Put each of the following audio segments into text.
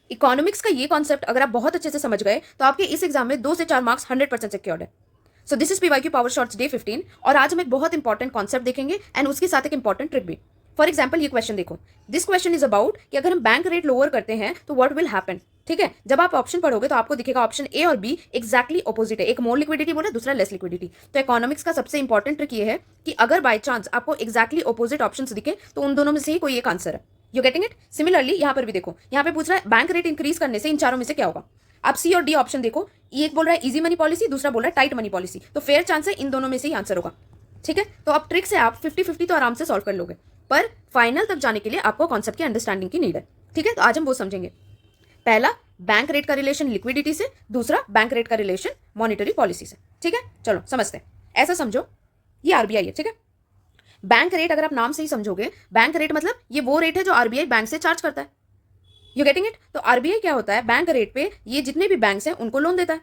Economics का ये concept अगर आप बहुत अच्छे से समझ गए तो आपके इस एग्जाम में 2 से 4 मार्क्स 100% सिक्योर्ड है। So this is PYQ power shorts day 15 और आज हम एक बहुत इंपॉर्टेंट कॉन्सेप्ट देखेंगे एंड उसके साथ एक इंपॉर्टेंट ट्रिक भी। फॉर एग्जाम्पल ये क्वेश्चन देखो, दिस क्वेश्चन इज अबाउट कि अगर हम बैंक रेट लोअर करते हैं तो व्हाट विल हैपन। ठीक है, जब आप ऑप्शन पढ़ोगे तो आपको दिखेगा ऑप्शन ए और बी एक्जैक्टली ऑपोजिट है, एक मोर लिक्विडिटी बोला दूसरा लेस लिक्विडिटी। तो इकोनॉमिक्स का सबसे इंपॉर्टेंट ट्रिक ये है कि अगर बाय चांस आपको एक्जैक्टली ऑपोजिट ऑप्शंस दिखे तो उन दोनों में से ही कोई एक आंसर है। You getting it? सिमिलरली यहाँ पर भी देखो, यहाँ पे पूछ रहा है बैंक रेट इंक्रीज करने से इन चारों में से क्या होगा। आप सी और डी ऑप्शन देखो, एक बोल रहा है इजी मनी पॉलिसी, दूसरा बोल रहा है टाइट मनी पॉलिसी, तो फेयर चांस है इन दोनों में से ही आंसर होगा। ठीक है, तो अब ट्रिक से आप 50-50 तो आराम से सॉल्व कर लोगे, पर फाइनल तक जाने के लिए आपको कॉन्सेप्ट की अंडरस्टैंडिंग की नीड है। ठीक है, तो आज हम वो समझेंगे। पहला, बैंक रेट का रिलेशन लिक्विडिटी से, दूसरा बैंक रेट का रिलेशन मॉनिटरी पॉलिसी से। ठीक है, चलो समझते हैं। ऐसा समझो, ये आरबीआई है। ठीक है, बैंक रेट अगर आप नाम से ही समझोगे, बैंक रेट मतलब ये वो रेट है जो आरबीआई बैंक से चार्ज करता है। You getting it? तो आरबीआई क्या होता है, बैंक रेट पे ये जितने भी बैंक्स हैं उनको लोन देता है।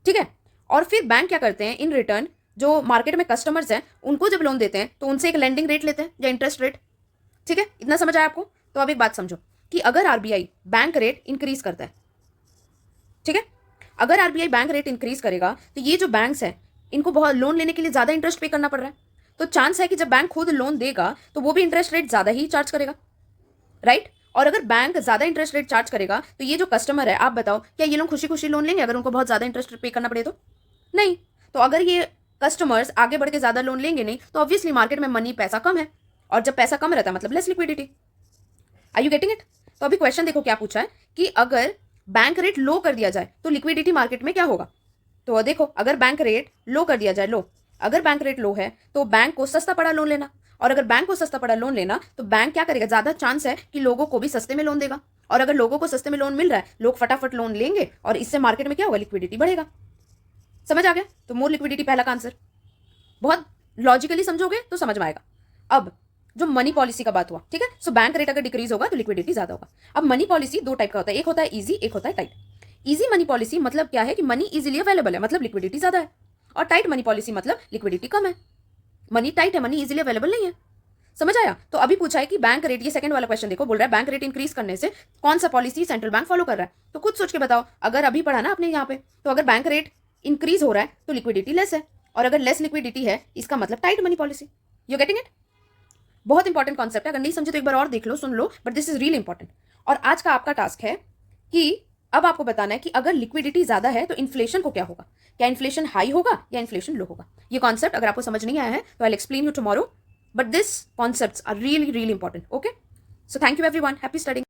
ठीक है, और फिर बैंक क्या करते हैं, इन रिटर्न जो मार्केट में कस्टमर्स हैं उनको जब लोन देते हैं तो उनसे एक लेंडिंग रेट लेते हैं या इंटरेस्ट रेट। ठीक है, इतना समझ आया आपको? तो अब एक बात समझो कि अगर आरबीआई बैंक रेट इंक्रीज करता है, ठीक है, अगर आरबीआई बैंक रेट इंक्रीज करेगा तो ये जो बैंक्स हैं इनको बहुत लोन लेने के लिए ज्यादा इंटरेस्ट पे करना पड़ रहा है, तो चांस है कि जब बैंक खुद लोन देगा तो वो भी इंटरेस्ट रेट ज्यादा ही चार्ज करेगा, राइट? और अगर बैंक ज्यादा इंटरेस्ट रेट चार्ज करेगा तो ये जो कस्टमर है, आप बताओ क्या ये लोग खुशी खुशी लोन लेंगे अगर उनको बहुत ज्यादा इंटरेस्ट पे करना पड़े तो? नहीं। तो अगर ये कस्टमर्स आगे बढ़ के ज्यादा लोन लेंगे नहीं तो ऑब्वियसली मार्केट में मनी पैसा कम है, और जब पैसा कम रहता है मतलब less liquidity. Are you getting it? तो अभी क्वेश्चन देखो क्या पूछा है कि अगर बैंक रेट लो कर दिया जाए तो लिक्विडिटी मार्केट में क्या होगा। तो देखो, अगर बैंक रेट लो कर दिया जाए, लो, अगर बैंक रेट लो है तो बैंक को सस्ता पड़ा लोन लेना, और अगर बैंक को सस्ता पड़ा लोन लेना तो बैंक क्या करेगा, ज्यादा चांस है कि लोगों को भी सस्ते में लोन देगा, और अगर लोगों को सस्ते में लोन मिल रहा है लोग फटाफट लोन लेंगे और इससे मार्केट में क्या होगा, लिक्विडिटी बढ़ेगा। समझ आ गया? तो मोर लिक्विडिटी पहला का आंसर। बहुत लॉजिकली समझोगे तो समझ में आएगा। अब जो मनी पॉलिसी का बात हुआ, ठीक है, सो बैंक रेट अगर डिक्रीज होगा तो लिक्विडिटी ज्यादा होगा। अब मनी पॉलिसी दो टाइप का होता है, एक होता है इजी, एक होता है टाइट। इजी मनी पॉलिसी मतलब क्या है कि मनी इजीली अवेलेबल है, मतलब लिक्विडिटी ज्यादा है, और टाइट मनी पॉलिसी मतलब लिक्विडिटी कम है, मनी टाइट है, मनी इजीली अवेलेबल नहीं है। समझ आया? तो अभी पूछा है कि बैंक रेट, ये सेकंड वाला क्वेश्चन देखो, बोल रहा है बैंक रेट इंक्रीज करने से कौन सा पॉलिसी सेंट्रल बैंक फॉलो कर रहा है। तो खुद सोच के बताओ, अगर अभी पढ़ा ना आपने यहाँ पे, तो अगर बैंक रेट इंक्रीज हो रहा है तो लिक्विडिटी लेस है, और अगर लेस लिक्विडिटी है इसका मतलब tight money policy. You getting it? बहुत इंपॉर्टेंट कॉन्सेप्ट है, अगर नहीं समझे तो एक बार और देख लो, सुन लो, but this is really important. और आज का आपका टास्क है कि अब आपको बताना है कि अगर लिक्विडिटी ज्यादा है तो इन्फ्लेशन को क्या होगा, क्या इन्फ्लेशन हाई होगा या इन्फ्लेशन लो होगा। ये कॉन्सेप्ट अगर आपको समझ नहीं आया है तो I will explain you tomorrow, but this concepts are really really important. Okay, so thank you everyone, happy studying.